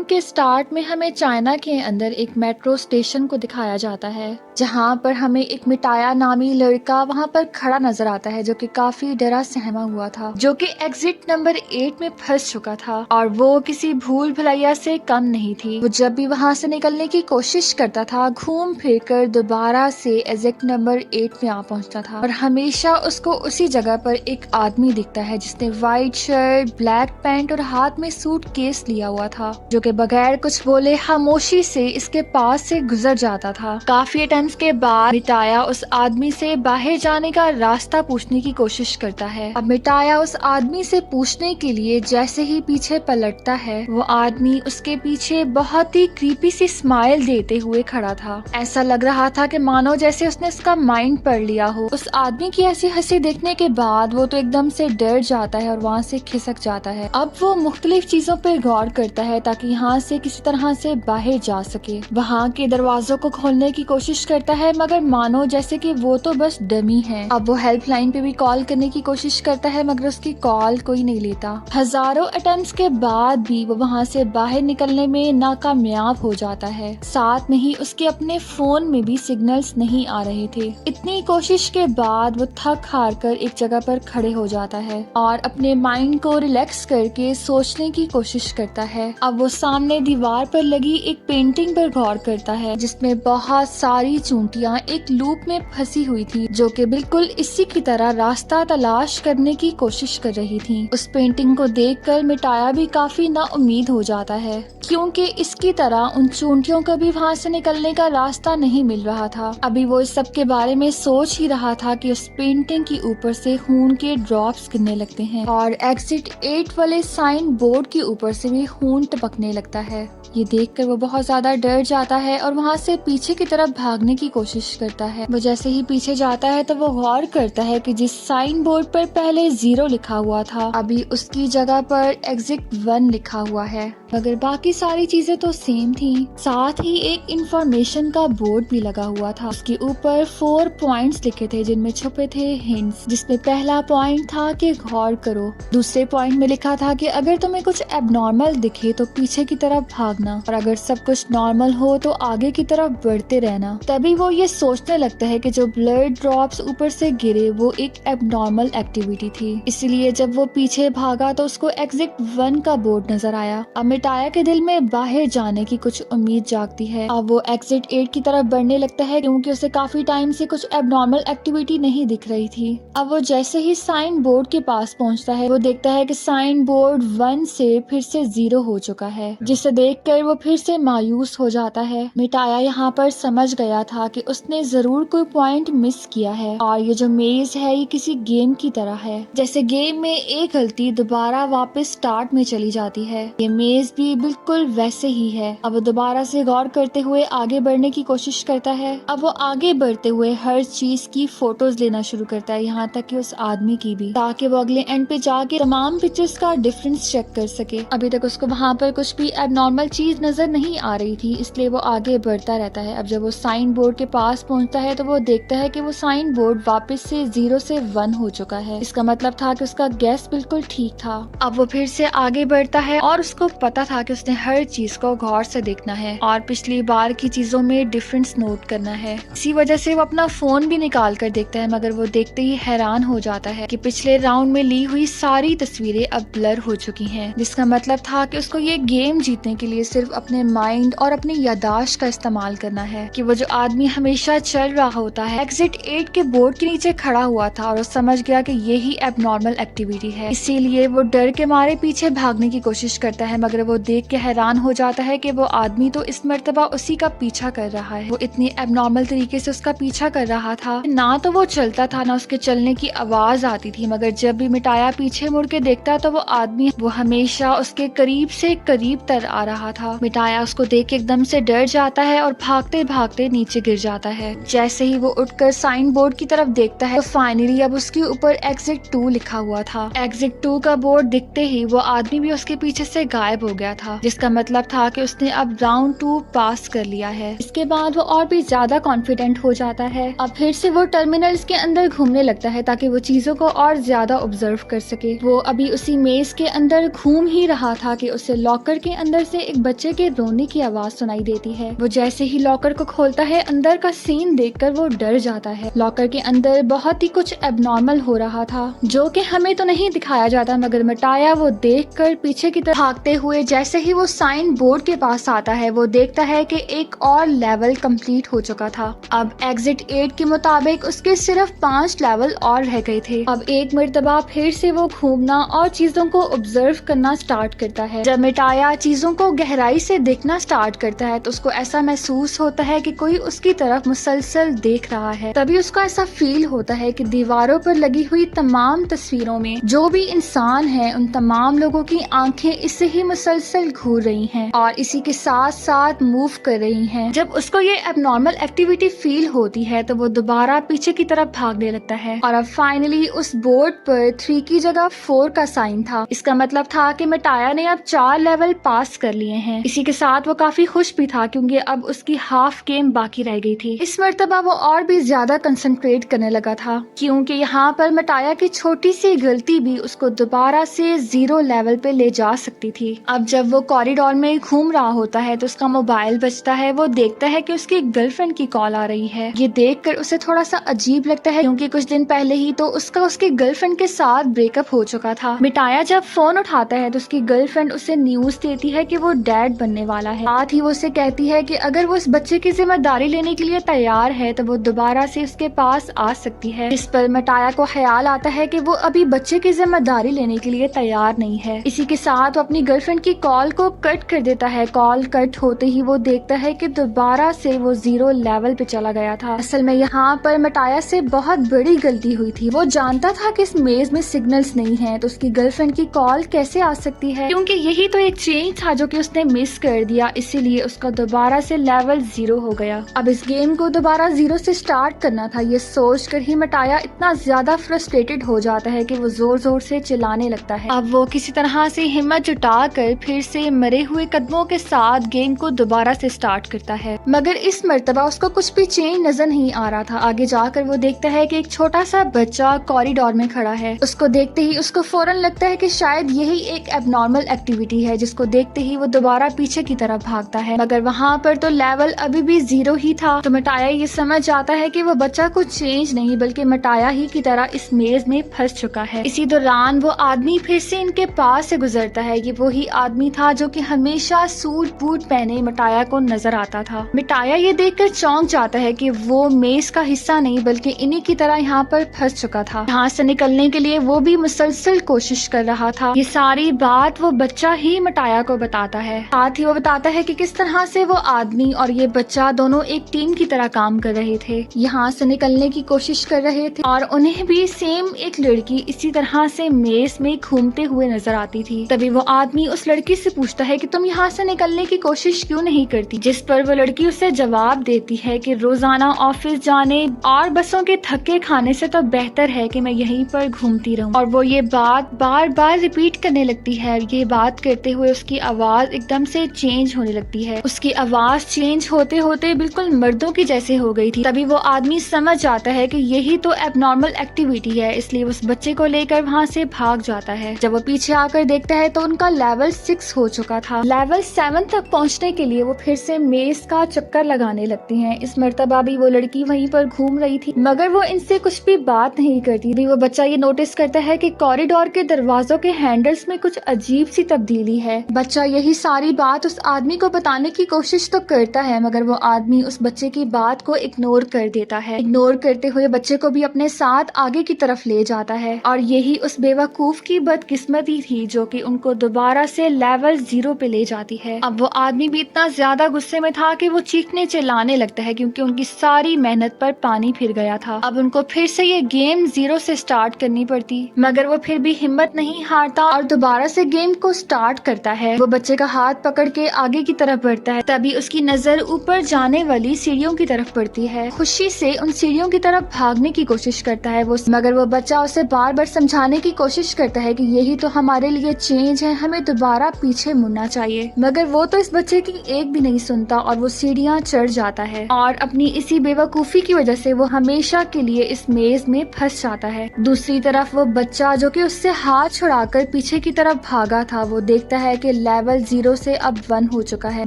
के स्टार्ट में हमें चाइना के अंदर एक मेट्रो स्टेशन को दिखाया जाता है, जहां पर हमें एक मिटाया नामी लड़का वहां पर खड़ा नजर आता है, जो कि काफी डरा सहमा हुआ था, जो कि एग्जिट नंबर 8 में फंस चुका था और वो किसी भूल भुलैया से कम नहीं थी। वो जब भी वहां से निकलने की कोशिश करता था, घूम फिर कर दोबारा से एग्जिट नंबर 8 में आ पहुंचता था और हमेशा उसको उसी जगह पर एक आदमी दिखता है जिसने व्हाइट शर्ट, ब्लैक पैंट और हाथ में सूट केस लिया हुआ था, जो कि बगैर कुछ बोले खामोशी से इसके पास से गुजर जाता था। काफी अटेम्प्ट्स के बाद मिटाया उस आदमी से बाहर जाने का रास्ता पूछने की कोशिश करता है। अब मिटाया उस आदमी से पूछने के लिए जैसे ही पीछे पलटता है, वो आदमी उसके पीछे बहुत ही क्रीपी सी स्माइल देते हुए खड़ा था। ऐसा लग रहा था कि मानो जैसे उसने उसका माइंड पढ़ लिया हो। उस आदमी की ऐसी हंसी देखने के बाद वो तो एकदम से डर जाता है और वहाँ से खिसक जाता है। अब वो मुख्तलिफ चीजों पर गौर करता है ताकि यहाँ से किसी तरह से बाहर जा सके। वहाँ के दरवाजों को खोलने की कोशिश करता है, मगर मानो जैसे कि वो तो बस डमी है। अब वो हेल्पलाइन पे भी कॉल करने की कोशिश करता है, मगर उसकी कॉल कोई नहीं लेता। हजारों अटेम्प्ट्स के बाद भी वो वहाँ से बाहर निकलने में नाकामयाब हो जाता है। साथ में ही उसके अपने फोन में भी सिग्नल्स नहीं आ रहे थे। इतनी कोशिश के बाद वो थक हार कर एक जगह पर खड़े हो जाता है और अपने माइंड को रिलैक्स करके सोचने की कोशिश करता है। अब वो सामने दीवार पर लगी एक पेंटिंग पर गौर करता है, जिसमें बहुत सारी चूंटियां एक लूप में फंसी हुई थी, जो कि बिल्कुल इसी की तरह रास्ता तलाश करने की कोशिश कर रही थी। उस पेंटिंग को देखकर मिटाया भी काफी नाउम्मीद हो जाता है, क्योंकि इसकी तरह उन चूंटियों को भी वहाँ से निकलने का रास्ता नहीं मिल रहा था। अभी वो इस सब के बारे में सोच ही रहा था कि उस पेंटिंग के ऊपर से खून के ड्रॉप्स गिरने लगते हैं और एग्जिट 8 वाले साइन बोर्ड के ऊपर से भी खून टपकने लगता है। ये देखकर वो बहुत ज्यादा डर जाता है और वहाँ से पीछे की तरफ भागने की कोशिश करता है। वो जैसे ही पीछे जाता है तो वो गौर करता है कि जिस साइन बोर्ड पर पहले 0 लिखा हुआ था, अभी उसकी जगह पर एग्जिट 1 लिखा हुआ है, मगर बाकी सारी चीजें तो सेम थी। साथ ही एक इंफॉर्मेशन का बोर्ड भी लगा हुआ था। उसके ऊपर 4 पॉइंट्स लिखे थे, जिनमें छुपे थे हिंट्स, जिसमें पहला पॉइंट था कि गौर करो। दूसरे पॉइंट में लिखा था कि अगर तुम्हें कुछ एबनॉर्मल दिखे तो पीछे की तरफ भागना, और अगर सब कुछ नॉर्मल हो तो आगे की तरफ बढ़ते रहना। तभी वो ये सोचने लगता है कि जो ब्लड ड्रॉप्स ऊपर से गिरे वो एक एबनॉर्मल एक्टिविटी थी, इसलिए जब वो पीछे भागा तो उसको एग्जिट 1 का बोर्ड नजर आया। अब मिटाया के दिल में बाहर जाने की कुछ उम्मीद जागती है। अब वो एग्जिट 8 की तरफ बढ़ने लगता है, क्योंकि उसे काफी टाइम से कुछ एबनॉर्मल एक्टिविटी नहीं दिख रही थी। अब वो जैसे ही साइन बोर्ड के पास पहुंचता है, वो देखता है कि साइन बोर्ड 1 से फिर से 0 हो चुका है, जिसे देखकर वो फिर से मायूस हो जाता है। मिटाया यहाँ पर समझ गया था कि उसने जरूर कोई पॉइंट मिस किया है और ये जो मेज है ये किसी गेम की तरह है। जैसे गेम में एक गलती दोबारा वापस स्टार्ट में चली जाती है, ये मेज भी बिल्कुल वैसे ही है। अब वो दोबारा से गौर करते हुए आगे बढ़ने की कोशिश करता है। अब वो आगे बढ़ते हुए हर चीज की फोटोज लेना शुरू करता है, यहाँ तक कि उस आदमी की भी, ताकि वो अगले एंड पे जाके तमाम पिक्चर्स का डिफरेंस चेक कर सके। अभी तक उसको वहाँ पर कुछ भी एबनॉर्मल चीज नजर नहीं आ रही थी, इसलिए वो आगे बढ़ता रहता है। अब जब वो साइन बोर्ड के पास पहुंचता है तो वो देखता है कि वो साइन बोर्ड वापस से 0 से 1 हो चुका है। इसका मतलब था कि उसका गैस बिल्कुल ठीक था। अब वो फिर से आगे बढ़ता है और उसको पता था कि उसने हर चीज को गौर से देखना है और पिछली बार की चीजों में डिफरेंस नोट करना है। इसी वजह से वो अपना फोन भी निकाल कर देखता है, मगर वो देखते ही हैरान हो जाता है कि पिछले राउंड में ली हुई सारी तस्वीरें अब ब्लर हो चुकी हैं, जिसका मतलब था कि उसको ये गेम जीतने के लिए सिर्फ अपने माइंड और अपनी यादाश्त का इस्तेमाल करना है। कि वो जो आदमी हमेशा चल रहा होता है एग्जिट 8 के बोर्ड के नीचे खड़ा हुआ था और वो समझ गया कि यही एबनॉर्मल एक्टिविटी है, इसीलिए वो डर के मारे पीछे भागने की कोशिश करता है, मगर वो देख के हैरान हो जाता है कि वो आदमी तो इस मर्तबा उसी का पीछा कर रहा है। वो इतनी एबनॉर्मल तरीके से उसका पीछा कर रहा था, ना तो वो चलता था ना उसके चलने की आवाज आती थी, मगर जब भी मिटाया पीछे मुड़ के देखता तो वो आदमी वो हमेशा उसके करीब से करीब तर आ रहा था। मिटाया उसको देख के एकदम से डर जाता है और भागते भागते नीचे गिर जाता है। जैसे ही वो उठकर साइन बोर्ड की तरफ देखता है तो फाइनली अब उसके ऊपर एग्जिट 2 लिखा हुआ था। एग्जिट 2 का बोर्ड दिखते ही वो आदमी भी उसके पीछे से गायब हो गया था, जिसका मतलब था कि उसने अब राउंड 2 पास कर लिया है। इसके बाद वो और भी ज्यादा कॉन्फिडेंट हो जाता है। अब फिर से वो टर्मिनल्स के अंदर घूमने लगता है ताकि वो चीजों को और ज्यादा ऑब्जर्व कर सके। वो अभी उसी मेज के अंदर घूम ही रहा था कि उसे लॉकर के अंदर से एक बच्चे के रोने की आवाज सुनाई देती है। वो जैसे ही लॉकर को खोलता है, अंदर का सीन देखकर वो डर जाता है। लॉकर के अंदर बहुत ही कुछ एबनॉर्मल हो रहा था जो कि हमें तो नहीं दिखाया जाता, मगर मिटाया वो देखकर पीछे की तरफ भागते हुए जैसे ही वो साइन बोर्ड के पास आता है, वो देखता है कि एक और लेवल कंप्लीट हो चुका था। अब एग्जिट 8 के मुताबिक उसके सिर्फ 5 लेवल और रह गए थे। अब एक मर्तबा फिर से वो घूमना और चीजों को ऑब्जर्व करना स्टार्ट करता है। जब मिटाया चीजों को गहराई से देखना स्टार्ट करता है तो उसको ऐसा महसूस होता है कि कोई उसकी तरफ मुसलसल देख रहा है। तभी उसको ऐसा फील होता है कि दीवारों पर लगी हुई तमाम तस्वीरों में जो भी इंसान है, उन तमाम लोगों की आंखें इससे ही मुसलसल घूर रही हैं और इसी के साथ साथ मूव कर रही हैं। जब उसको ये एबनॉर्मल एक्टिविटी फील होती है तो वो दोबारा पीछे की तरफ भागने लगता है और अब फाइनली उस बोर्ड पर 3 की जगह 4 का साइन था। इसका मतलब था कि मिटाया ने अब 4 लेवल पास कर लिए हैं। इसी के साथ वो काफी खुश भी था क्योंकि अब उसकी हाफ गेम बाकी रह गई थी। इस मर्तबा वो और भी ज्यादा कंसंट्रेट करने लगा था क्योंकि यहाँ पर मिटाया की छोटी सी गलती भी उसको दोबारा से 0 लेवल पे ले जा सकती थी। अब जब वो कॉरिडोर में घूम रहा होता है तो उसका मोबाइल बजता है। वो देखता है कि उसकी गर्लफ्रेंड की कॉल आ रही है। ये देखकर उसे थोड़ा सा अजीब लगता है क्योंकि कुछ दिन पहले ही तो उसका उसकी गर्लफ्रेंड के साथ ब्रेकअप हो चुका था। मिटाया जब फोन उठाता है तो उसकी गर्लफ्रेंड उसे न्यूज देती है कि वो डैड बनने वाला है। साथ ही वो उसे कहती है कि अगर वो इस बच्चे की जिम्मेदारी लेने के लिए तैयार है तो वो दोबारा से उसके पास आ सकती है। इस पर मिटाया को ख्याल आता है कि वो अभी बच्चे की जिम्मेदारी लेने के लिए तैयार नहीं है। इसी के साथ वो अपनी गर्लफ्रेंड की कॉल को कट कर देता है। कॉल कट होते ही वो देखता है कि दोबारा से वो 0 लेवल पे चला गया था। असल में यहाँ पर मिटाया से बहुत बड़ी गलती हुई थी। वो जानता था कि इस मेज में सिग्नल्स नहीं है तो उसकी गर्लफ्रेंड की कॉल कैसे आ सकती है, क्योंकि यही तो एक चेंज था जो कि उसने मिस कर दिया। इसीलिए उसका दोबारा से लेवल 0 हो गया। अब इस गेम को दोबारा 0 से स्टार्ट करना था, ये सोच कर ही मिटाया इतना ज्यादा फ्रस्ट्रेटेड हो जाता है कि वो जोर जोर से चिल्लाने लगता है। अब वो किसी तरह से हिम्मत जुटा कर फिर से मरे हुए कदमों के साथ गेम को दोबारा से स्टार्ट करता है, मगर इस मर्तबा उसको कुछ भी चेंज नजर नहीं आ रहा था। आगे जाकर वो देखता है कि एक छोटा सा बच्चा कॉरिडोर में खड़ा है। उसको देखते ही उसको फौरन लगता है कि शायद यही एक एबनॉर्मल एक्टिविटी है, जिसको देखते ही वो दोबारा पीछे की तरफ भागता है। मगर वहाँ पर तो लेवल अभी भी 0 ही था। तो मिटाया ये समझ जाता है कि वो बच्चा कुछ चेंज नहीं बल्कि मिटाया ही की तरह इस मेज में फंस चुका है। इसी दौरान वो आदमी फिर से इनके पास से गुजरता है। ये वही आदमी था जो कि हमेशा सूट बूट पहने मिटाया को नजर आता था। मिटाया ये देखकर चौंक जाता है कि वो मेज का हिस्सा नहीं बल्कि इन्हीं की तरह यहाँ पर फंस चुका था। यहाँ से निकलने के लिए वो भी मुसलसल कोशिश कर रहा था। ये सारी बात वो बच्चा ही मिटाया को बताता है। साथ ही वो बताता है कि किस तरह से वो आदमी और ये बच्चा दोनों एक टीम की तरह काम कर रहे थे, यहाँ से निकलने की कोशिश कर रहे थे और उन्हें भी सेम एक लड़की इसी तरह से मेज में घूमते हुए नजर आती थी। तभी वो आदमी उस लड़की से पूछता है कि तुम यहाँ से निकलने की कोशिश क्यों नहीं करती, जिस पर वो लड़की उसे जवाब देती है कि रोजाना ऑफिस जाने और बसों के धक्के खाने से तो बेहतर है कि मैं यहीं पर घूमती रहूं। और वो ये बात बार बार रिपीट करने लगती है। ये बात करते हुए उसकी आवाज एकदम से चेंज होने लगती है। उसकी आवाज चेंज होते होते बिल्कुल मर्दों की जैसे हो गई थी। तभी वो आदमी समझ जाता है कि यही तो एबनॉर्मल एक्टिविटी है, इसलिए उस बच्चे को लेकर वहाँ से भाग जाता है। जब वो पीछे आकर देखता है तो उनका लेवल 6 हो चुका था। लेवल 7 तक पहुँचने के लिए वो फिर से मेज का चक्कर लगाने लगती है। इस मर्तबा भी वो लड़की वहीं पर घूम रही थी, मगर वो इनसे कुछ भी बात नहीं करती थी। वो बच्चा ये नोटिस करता है कि कॉरिडोर के दरवाजों के हैंडल्स में कुछ अजीब सी तब्दीली है। बच्चा यही सारी बात उस आदमी को बताने की कोशिश तो करता है, मगर वो आदमी उस बच्चे की बात को इग्नोर कर देता है। इग्नोर करते हुए बच्चे को भी अपने साथ आगे की तरफ ले जाता है और यही उस बेवकूफ की बदकिस्मती थी जो कि उनको दोबारा से लेवल 0 पे ले जाती है। अब वो आदमी भी इतना ज्यादा गुस्से में था कि वो चीखने चिल्लाने लगता है क्योंकि उनकी सारी मेहनत पर पानी फिर गया था। अब उनको फिर से ये गेम 0 से स्टार्ट करनी पड़ती, मगर वो फिर भी हिम्मत नहीं हारता और दोबारा से गेम को स्टार्ट करता है। वो बच्चे का हाथ पकड़ के आगे की तरफ बढ़ता है। तभी उसकी नजर ऊपर जाने वाली सीढ़ियों की तरफ पड़ती है। खुशी से उन सीढ़ियों की तरफ भागने की कोशिश करता है मगर वो बच्चा उसे बार बार समझाने की कोशिश करता है कि यही तो हमारे लिए चेंज है, हमें दोबारा पीछे मुड़ना चाहिए। मगर वो तो इस बच्चे की एक भी नहीं सुनता और वो सीढ़ियाँ चढ़ जाता है और अपनी इसी बेवकूफी की वजह से वो हमेशा के लिए इस मेज में फंस जाता है। दूसरी तरफ वो बच्चा जो कि उससे हाथ छुड़ाकर पीछे की तरफ भागा था, वो देखता है कि लेवल 0 से अब 1 हो चुका है,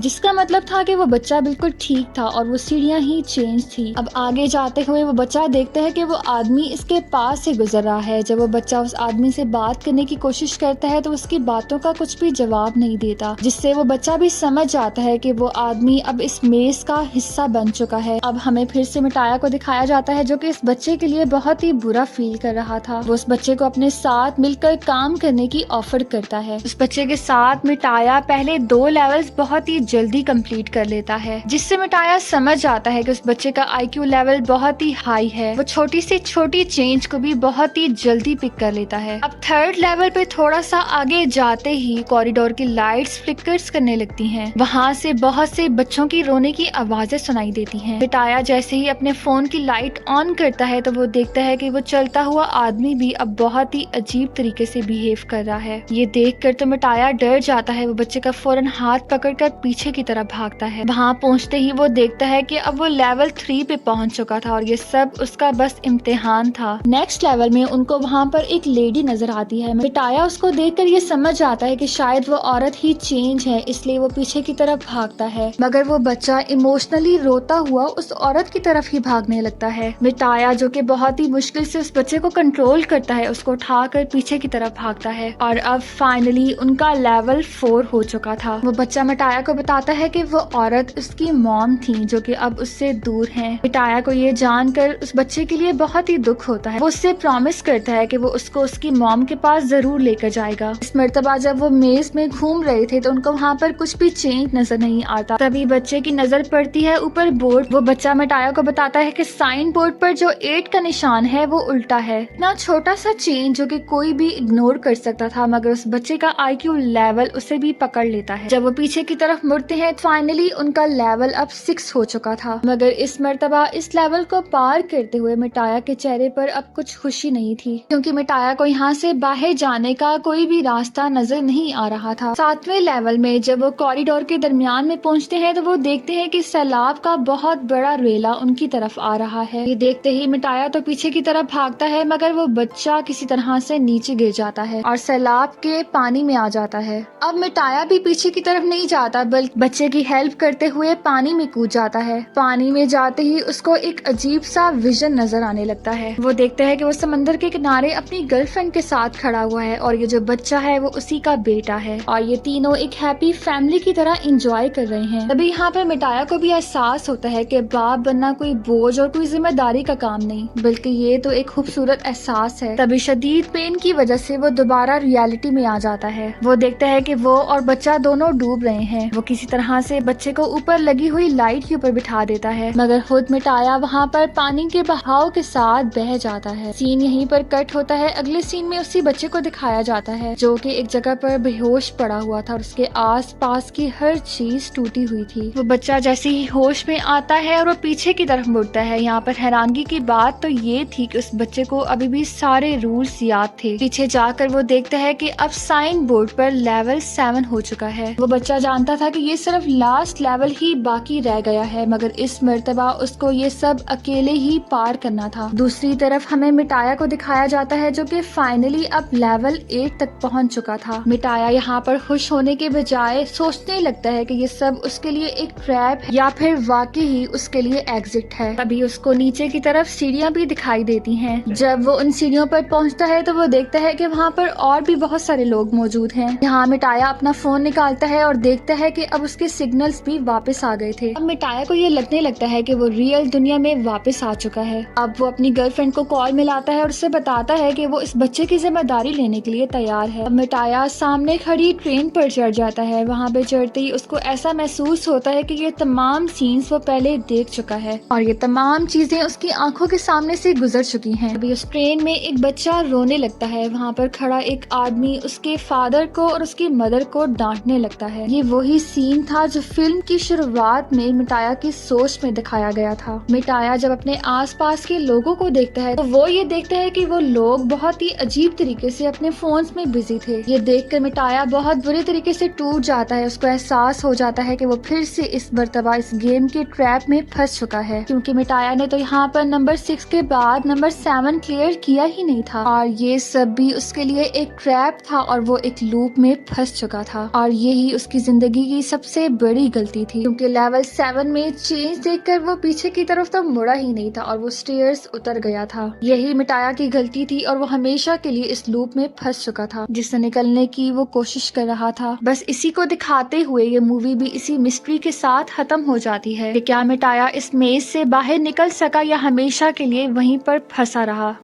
जिसका मतलब था कि वो बच्चा बिल्कुल ठीक था और वो सीढ़ियाँ ही चेंज थी। अब आगे जाते हुए वो बच्चा देखता है कि वो आदमी इसके पास से गुजर रहा है। जब वो बच्चा उस आदमी से बात करने की कोशिश करता है तो उसकी बातों का कुछ भी जवाब नहीं देता, जिससे वो बच्चा भी समझ जाता है कि वो आदमी अब इस मेज का हिस्सा बन चुका है। अब हमें फिर से मिटाया को दिखाया जाता है, जो कि इस बच्चे के लिए बहुत ही बुरा फील कर रहा था। वो उस बच्चे को अपने साथ मिलकर काम करने की ऑफर करता है। उस बच्चे के साथ मिटाया पहले 2 लेवल्स बहुत ही जल्दी कंप्लीट कर लेता है, जिससे मिटाया समझ जाता है कि उस बच्चे का IQ लेवल बहुत ही हाई है। वो छोटी से छोटी चेंज को भी बहुत ही जल्दी पिक कर लेता है। अब 3rd लेवल पे थोड़ा सा आगे जाते ही कॉरिडोर की लाइट्स फ्लिकर्स करने लगती हैं। वहाँ से बहुत से बच्चों की रोने की आवाजें सुनाई देती हैं। मिटाया जैसे ही अपने फोन की लाइट ऑन करता है तो वो देखता है कि वो चलता हुआ आदमी भी अब बहुत ही अजीब तरीके से बिहेव कर रहा है। ये देखकर तो मिटाया डर जाता है। वो बच्चे का फौरन हाथ पकड़कर पीछे की तरफ भागता है। वहाँ पहुँचते ही वो देखता है कि अब वो लेवल 3 पे पहुँच चुका था और ये सब उसका बस इम्तिहान था। नेक्स्ट लेवल में उनको वहाँ पर एक लेडी नजर आती है। मिटाया उसको देखकर ये समझ आता है कि शायद वो औरत ही चेंज है, इसलिए वो पीछे की तरफ भागता है, मगर वो बच्चा इमोशनली रोता हुआ उस औरत की तरफ ही भागने लगता है। मिटाया जो कि बहुत ही मुश्किल से उस बच्चे को कंट्रोल करता है, उसको उठाकर पीछे की तरफ भागता है और अब फाइनली उनका लेवल 4 हो चुका था। वो बच्चा मिटाया को बताता है कि वो औरत उसकी मॉम थी, जो कि अब उससे दूर है। मिटाया को ये जानकर उस बच्चे के लिए बहुत ही दुख होता है। वो उससे प्रॉमिस करता है कि वो उसको उसकी मॉम के पास जरूर लेकर जाएगा। इस मर्तबा जब वो मेज में घूम रहे थे तो उनको वहाँ पर कुछ भी चेंज नजर नहीं आता। तभी बच्चे की नजर पड़ती है ऊपर बोर्ड। वो बच्चा मिटाया को बताता है कि साइन बोर्ड पर जो 8 का निशान है वो उल्टा है। इतना छोटा सा चेंज जो कि कोई भी इग्नोर कर सकता था, मगर उस बच्चे का IQ लेवल उसे भी पकड़ लेता है। जब वो पीछे की तरफ मुड़ते हैं फाइनली उनका लेवल अब 6 हो चुका था, मगर इस मर्तबा इस लेवल को पार करते हुए मिटाया के चेहरे पर अब कुछ खुशी नहीं थी, क्योंकि मिटाया को यहाँ से बाहर जाने का कोई भी रास्ता नजर नहीं आ रहा था। 7वें लेवल में जब वो कॉरिडोर के दरमियान में पहुँचते हैं तो वो देखते हैं कि सैलाब का बहुत बड़ा रेला उनकी तरफ आ रहा है। ये देखते ही मिटाया तो पीछे की तरफ भागता है, मगर वो बच्चा किसी तरह से नीचे गिर जाता है और सैलाब के पानी में आ जाता है। अब मिटाया भी पीछे की तरफ नहीं जाता, बल्कि बच्चे की हेल्प करते हुए पानी में कूद जाता है। पानी में जाते ही उसको एक अजीब सा विजन नजर आने लगता है। वो देखता है कि वो समंदर के किनारे अपनी गर्लफ्रेंड के साथ खड़ा हुआ है और ये जो बच्चा है वो उसी का बेटा है और ये तीनों एक हैप्पी फैमिली की तरह एंजॉय कर रहे हैं। तभी यहाँ पर मिटाया को भी एहसास होता है कि बाप बनना कोई बोझ और कोई जिम्मेदारी का काम नहीं, बल्कि ये तो एक खूबसूरत एहसास है। तभी शदीद पेन की वजह से वो दोबारा रियलिटी में आ जाता है। वो देखता है कि वो और बच्चा दोनों डूब रहे हैं। वो किसी तरह से बच्चे को ऊपर लगी हुई लाइट के ऊपर बिठा देता है, मगर खुद मिटाया वहाँ पर पानी के बहाव के साथ बह जाता है। सीन यहीं पर कट होता है। अगले सीन में उसी बच्चे को दिखाया जाता है जो कि एक जगह पर बेहोश पड़ा हुआ था और उसके आस पास की हर चीज टूटी हुई थी। वो बच्चा जैसे ही होश में आता है और वो पीछे की तरफ मुड़ता है। यहाँ पर हैरानगी की बात तो ये थी कि उस बच्चे को अभी भी सारे रूल्स याद थे। पीछे जाकर वो देखता है कि अब साइन बोर्ड पर लेवल 7 हो चुका है। वो बच्चा जानता था कि ये सिर्फ लास्ट लेवल ही बाकी रह गया है, मगर इस मर्तबा उसको ये सब अकेले ही पार करना था। दूसरी तरफ हमें मिटाया को दिखाया जाता है जो कि फाइनली अब लेवल 8 तक पहुंच चुका था। मिटाया यहाँ पर खुश होने के बजाय सोचने लगता है कि ये सब उसके लिए एक ट्रैप है या फिर वाकई ही उसके लिए एग्जिट है। तभी उसको नीचे की तरफ सीढ़ियाँ भी दिखाई देती हैं। जब वो उन सीढ़ियों पर पहुंचता है तो वो देखता है कि वहाँ पर और भी बहुत सारे लोग मौजूद हैं। यहाँ मिटाया अपना फोन निकालता है और देखता है कि अब उसके सिग्नल्स भी वापस आ गए थे। अब मिटाया को ये लगने लगता है कि वो रियल दुनिया में वापस आ चुका है। अब वो अपनी गर्लफ्रेंड को कॉल मिलाता है और उससे बताता है कि वो इस बच्चे की जिम्मेदारी लेने के लिए तैयार है। अब मिटाया सामने खड़ी ट्रेन पर चढ़ जाता है। वहाँ पे चढ़ते ही उसको ऐसा महसूस होता है कि ये तमाम सीन्स वो पहले देख चुका है और ये तमाम चीजें उसकी आंखों के सामने से गुजर चुकी हैं। अभी उस ट्रेन में एक बच्चा रोने लगता है। वहाँ पर खड़ा एक आदमी उसके फादर को और उसकी मदर को डांटने लगता है। ये वही सीन था जो फिल्म की शुरुआत में मिटाया की सोच में दिखाया गया था। मिटाया जब अपने आसपास के लोगों को देखता है तो वो ये देखता है कि वो लोग बहुत ही अजीब तरीके से अपने फोन्स में बिजी थे। ये देखकर मिटाया बहुत बुरे तरीके से टूट जाता है। उसको एहसास हो जाता है कि वो फिर से इस मर्तबा इस गेम के ट्रैप में फंस चुका है, क्योंकि मिटाया ने तो यहाँ पर नंबर 6 के बाद नंबर 7 क्लियर किया ही नहीं था और ये सब भी उसके लिए एक ट्रैप था और वो एक लूप में फंस चुका था। और यही उसकी जिंदगी की सबसे बड़ी गलती थी, क्योंकि लेवल 7 में चेंज देखकर वो पीछे की तरफ तो मुड़ा ही नहीं था और वो स्टेयर्स उतर गया था। यही मिटाया की गलती थी और वो हमेशा के लिए इस लूप में फंस चुका था जिससे निकलने की वो कोशिश कर रहा था। बस इसी को दिखाते हुए ये मूवी भी इसी मिस्ट्री के साथ खत्म हो जाती है कि क्या मिटाया इस मेज से बाहर निकल सका या हमेशा के लिए वहीं पर फंसा रहा।